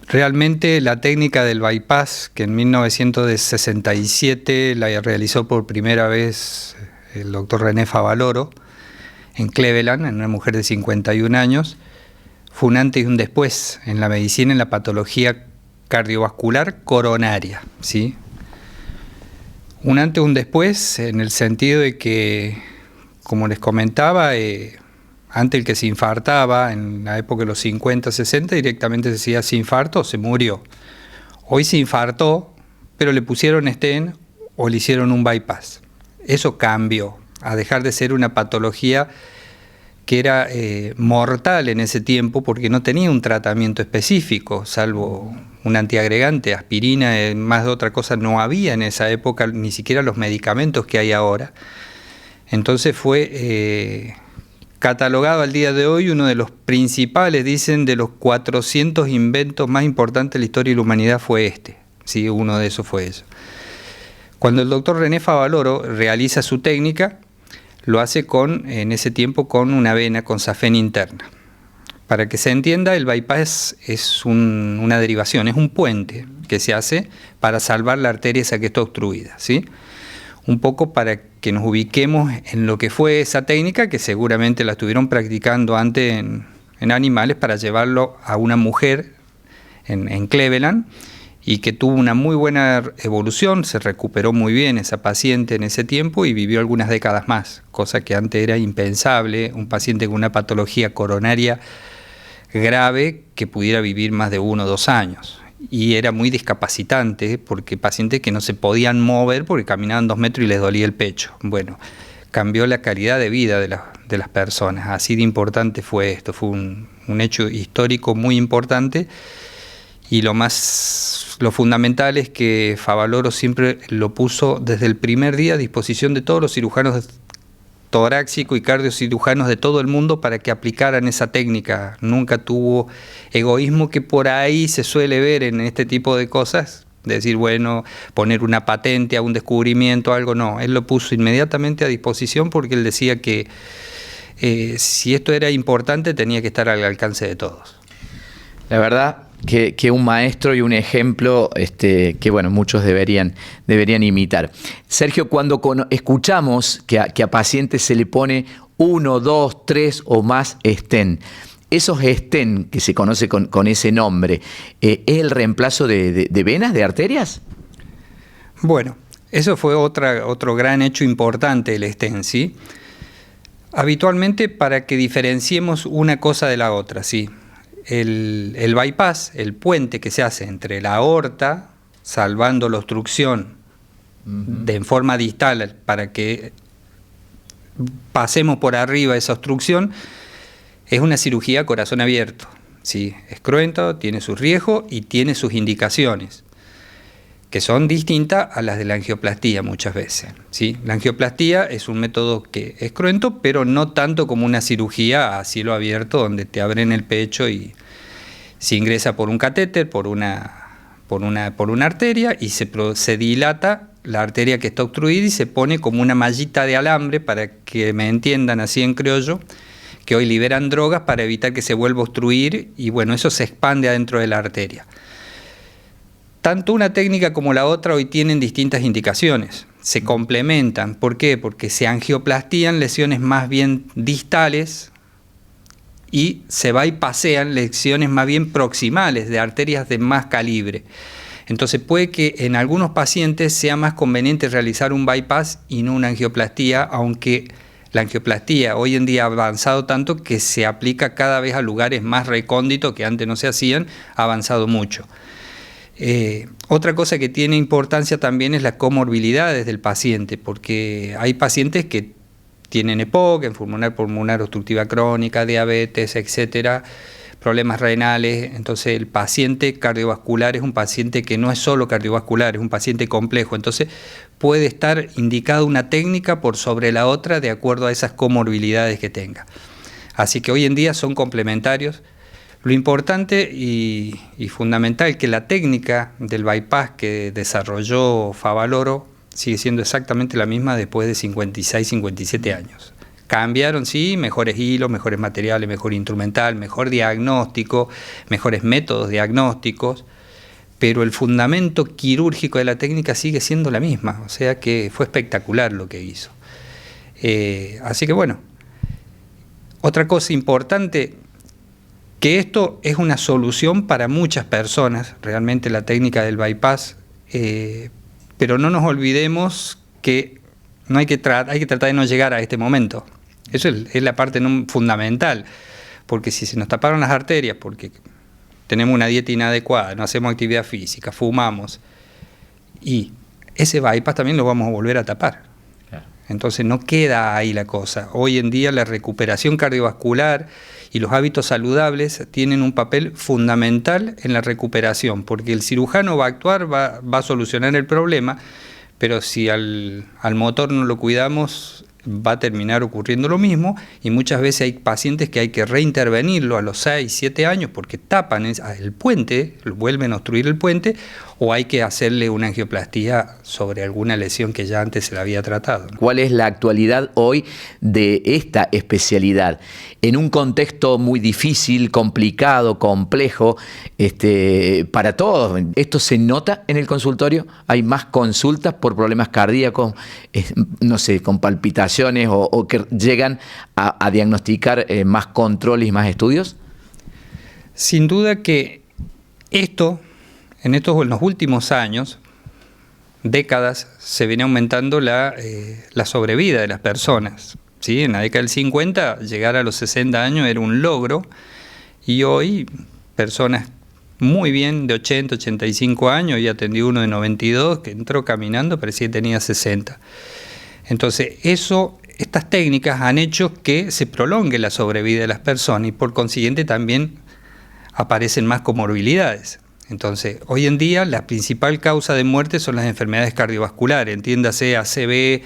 Realmente la técnica del bypass, que en 1967 la realizó por primera vez el doctor René Favaloro en Cleveland, en una mujer de 51 años, fue un antes y un después en la medicina, en la patología cardiovascular coronaria, ¿sí? Un antes y un después en el sentido de que, como les comentaba, antes el que se infartaba, en la época de los 50, 60, directamente se decía se infartó o se murió. Hoy se infartó, pero le pusieron stent o le hicieron un bypass. Eso cambió a dejar de ser una patología que era mortal en ese tiempo porque no tenía un tratamiento específico, salvo un antiagregante, aspirina, más de otra cosa no había en esa época, ni siquiera los medicamentos que hay ahora. Entonces fue catalogado al día de hoy uno de los principales, dicen, de los 400 inventos más importantes de la historia de la humanidad fue este. Sí, uno de esos fue eso. Cuando el doctor René Favaloro realiza su técnica, lo hace en ese tiempo con una vena con safena interna. Para que se entienda, el bypass es una derivación, es un puente que se hace para salvar la arteria esa que está obstruida, ¿sí? Un poco para que nos ubiquemos en lo que fue esa técnica, que seguramente la estuvieron practicando antes en animales para llevarlo a una mujer en Cleveland, y que tuvo una muy buena evolución, se recuperó muy bien esa paciente en ese tiempo y vivió algunas décadas más, cosa que antes era impensable, un paciente con una patología coronaria grave que pudiera vivir más de 1 o 2 años. Y era muy discapacitante porque pacientes que no se podían mover porque caminaban 2 metros y les dolía el pecho. Bueno, cambió la calidad de vida de las personas, así de importante fue esto, fue un hecho histórico muy importante. Y lo fundamental es que Favaloro siempre lo puso desde el primer día a disposición de todos los cirujanos torácicos y cardiocirujanos de todo el mundo para que aplicaran esa técnica. Nunca tuvo egoísmo que por ahí se suele ver en este tipo de cosas, decir, bueno, poner una patente a un descubrimiento, algo, no. Él lo puso inmediatamente a disposición porque él decía que si esto era importante tenía que estar al alcance de todos. La verdad que un maestro y un ejemplo que bueno, muchos deberían imitar. Sergio, cuando escuchamos que a pacientes se le pone 1, 2, 3 o más stent, esos stent que se conoce con ese nombre, ¿es el reemplazo de venas, de arterias? Bueno, eso fue otro gran hecho importante del stent, ¿sí? Habitualmente, para que diferenciemos una cosa de la otra, ¿sí? El bypass, el puente que se hace entre la aorta, salvando la obstrucción en forma distal para que pasemos por arriba esa obstrucción, es una cirugía a corazón abierto, ¿sí? Es cruento, tiene sus riesgos y tiene sus indicaciones, que son distintas a las de la angioplastía muchas veces, ¿sí? La angioplastía es un método que es cruento, pero no tanto como una cirugía a cielo abierto donde te abren el pecho y se ingresa por un catéter, por una arteria y se dilata la arteria que está obstruida y se pone como una mallita de alambre, para que me entiendan así en criollo, que hoy liberan drogas para evitar que se vuelva a obstruir y bueno, eso se expande adentro de la arteria. Tanto una técnica como la otra hoy tienen distintas indicaciones, se complementan. ¿Por qué? Porque se angioplastían lesiones más bien distales y se bypassean lesiones más bien proximales de arterias de más calibre. Entonces puede que en algunos pacientes sea más conveniente realizar un bypass y no una angioplastía, aunque la angioplastía hoy en día ha avanzado tanto que se aplica cada vez a lugares más recónditos que antes no se hacían, ha avanzado mucho. Otra cosa que tiene importancia también es las comorbilidades del paciente, porque hay pacientes que tienen EPOC, enfermedad pulmonar obstructiva crónica, diabetes, etcétera, problemas renales. Entonces el paciente cardiovascular es un paciente que no es solo cardiovascular, es un paciente complejo. Entonces puede estar indicada una técnica por sobre la otra de acuerdo a esas comorbilidades que tenga. Así que hoy en día son complementarios. Lo importante y fundamental es que la técnica del bypass que desarrolló Favaloro sigue siendo exactamente la misma después de 56, 57 años. Cambiaron, sí, mejores hilos, mejores materiales, mejor instrumental, mejor diagnóstico, mejores métodos diagnósticos, pero el fundamento quirúrgico de la técnica sigue siendo la misma, o sea que fue espectacular lo que hizo. Así que bueno, otra cosa importante, que esto es una solución para muchas personas, realmente la técnica del bypass, pero no nos olvidemos que no hay que tratar de no llegar a este momento. Eso es la parte fundamental, porque si se nos taparon las arterias, porque tenemos una dieta inadecuada, no hacemos actividad física, fumamos, y ese bypass también lo vamos a volver a tapar. Claro. Entonces no queda ahí la cosa. Hoy en día la recuperación cardiovascular y los hábitos saludables tienen un papel fundamental en la recuperación, porque el cirujano va a actuar, va a solucionar el problema, pero si al motor no lo cuidamos, va a terminar ocurriendo lo mismo, y muchas veces hay pacientes que hay que reintervenirlo a los 6, 7 años porque tapan el puente, vuelven a obstruir el puente, o hay que hacerle una angioplastía sobre alguna lesión que ya antes se la había tratado, ¿no? ¿Cuál es la actualidad hoy de esta especialidad? En un contexto muy difícil, complicado, complejo, para todos. ¿Esto se nota en el consultorio? ¿Hay más consultas por problemas cardíacos, no sé, con palpitaciones o que llegan a diagnosticar más controles y más estudios? Sin duda que en los últimos años, décadas, se viene aumentando la sobrevida de las personas, ¿sí? En la década del 50, llegar a los 60 años era un logro, y hoy personas muy bien de 80, 85 años, y atendí uno de 92 que entró caminando, parecía que tenía 60. Entonces, estas técnicas han hecho que se prolongue la sobrevida de las personas, y por consiguiente también aparecen más comorbilidades. Entonces, hoy en día la principal causa de muerte son las enfermedades cardiovasculares, entiéndase ACV,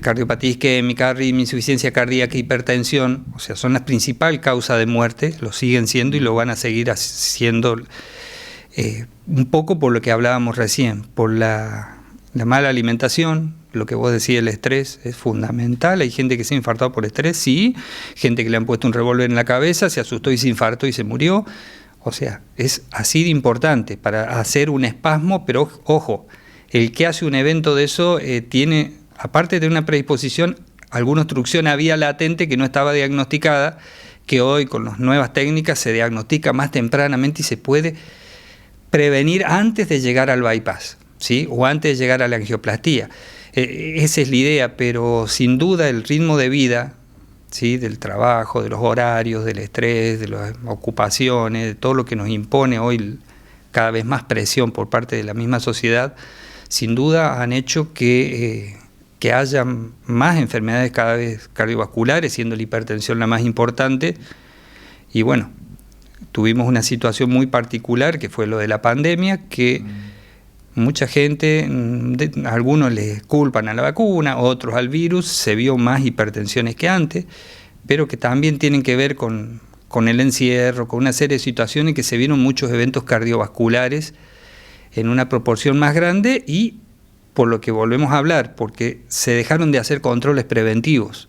cardiopatía isquémica, arritmia, insuficiencia cardíaca, hipertensión, o sea, son la principal causa de muerte, lo siguen siendo y lo van a seguir siendo, un poco por lo que hablábamos recién, por la mala alimentación, lo que vos decías, el estrés es fundamental. Hay gente que se ha infartado por estrés, sí, gente que le han puesto un revólver en la cabeza, se asustó y se infartó y se murió. O sea, es así de importante para hacer un espasmo, pero ojo, el que hace un evento de eso tiene, aparte de una predisposición, alguna obstrucción a vía latente que no estaba diagnosticada, que hoy con las nuevas técnicas se diagnostica más tempranamente y se puede prevenir antes de llegar al bypass, ¿sí? O antes de llegar a la angioplastía. Esa es la idea, pero sin duda el ritmo de vida, ¿sí? Del trabajo, de los horarios, del estrés, de las ocupaciones, de todo lo que nos impone hoy cada vez más presión por parte de la misma sociedad, sin duda han hecho que haya más enfermedades cada vez cardiovasculares, siendo la hipertensión la más importante. Y bueno, tuvimos una situación muy particular que fue lo de la pandemia, que mucha gente, algunos le culpan a la vacuna, otros al virus, se vio más hipertensiones que antes, pero que también tienen que ver con el encierro, con una serie de situaciones que se vieron muchos eventos cardiovasculares en una proporción más grande, y por lo que volvemos a hablar, porque se dejaron de hacer controles preventivos.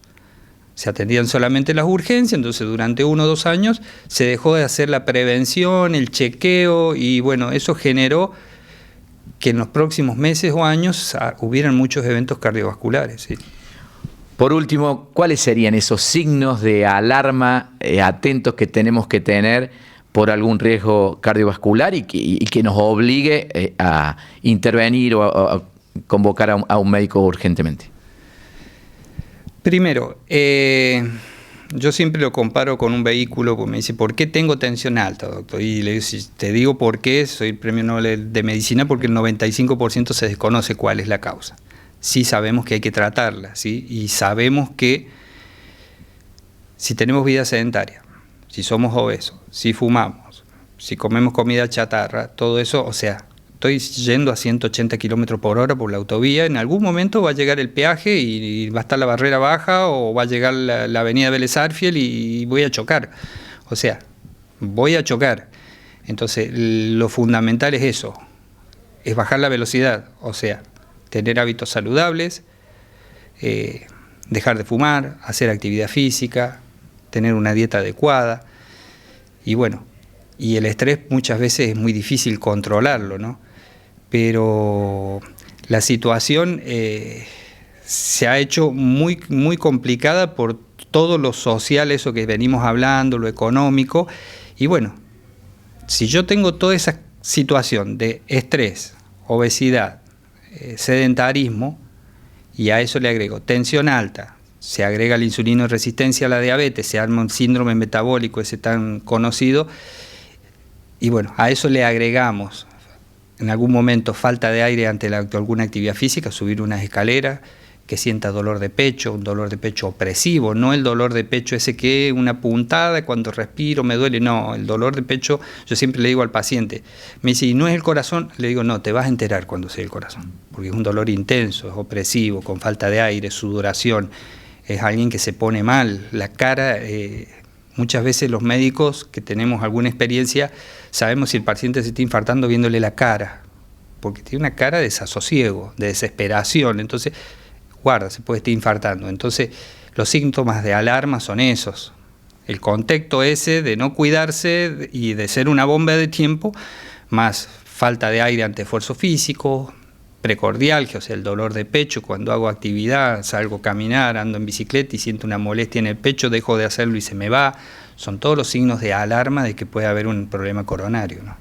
Se atendían solamente las urgencias, entonces durante 1 o 2 años se dejó de hacer la prevención, el chequeo, y bueno, eso generó que en los próximos meses o años hubieran muchos eventos cardiovasculares, ¿sí? Por último, ¿cuáles serían esos signos de alarma atentos que tenemos que tener por algún riesgo cardiovascular y que nos obligue a intervenir o a convocar a un médico urgentemente? Primero, yo siempre lo comparo con un vehículo, porque me dice, ¿por qué tengo tensión alta, doctor? Y le digo, si te digo por qué, soy premio Nobel de Medicina, porque el 95% se desconoce cuál es la causa. Sí sabemos que hay que tratarla, ¿sí? Y sabemos que si tenemos vida sedentaria, si somos obesos, si fumamos, si comemos comida chatarra, todo eso, o sea, estoy yendo a 180 km por hora por la autovía, en algún momento va a llegar el peaje y va a estar la barrera baja, o va a llegar la avenida Vélez Arfiel y voy a chocar. O sea, voy a chocar. Entonces, lo fundamental es eso, es bajar la velocidad, o sea, tener hábitos saludables, dejar de fumar, hacer actividad física, tener una dieta adecuada. Y bueno, y el estrés muchas veces es muy difícil controlarlo, ¿no? Pero la situación se ha hecho muy, muy complicada por todo lo social, eso que venimos hablando, lo económico. Y bueno, si yo tengo toda esa situación de estrés, obesidad, sedentarismo, y a eso le agrego tensión alta, se agrega la insulinoresistencia a la diabetes, se arma un síndrome metabólico ese tan conocido, y bueno, a eso le agregamos en algún momento falta de aire ante alguna actividad física, subir unas escaleras, que sienta dolor de pecho, un dolor de pecho opresivo, no el dolor de pecho ese que una puntada, cuando respiro me duele, no, el dolor de pecho, yo siempre le digo al paciente, me dice, ¿y no es el corazón? Le digo, no, te vas a enterar cuando sea el corazón, porque es un dolor intenso, es opresivo, con falta de aire, sudoración, es alguien que se pone mal, la cara, muchas veces los médicos que tenemos alguna experiencia, sabemos si el paciente se está infartando viéndole la cara, porque tiene una cara de desasosiego, de desesperación, entonces guarda, se puede estar infartando. Entonces, los síntomas de alarma son esos. El contexto ese de no cuidarse y de ser una bomba de tiempo, más falta de aire ante esfuerzo físico, precordialgia, o sea, el dolor de pecho, cuando hago actividad, salgo a caminar, ando en bicicleta y siento una molestia en el pecho, dejo de hacerlo y se me va. Son todos los signos de alarma de que puede haber un problema coronario, ¿no?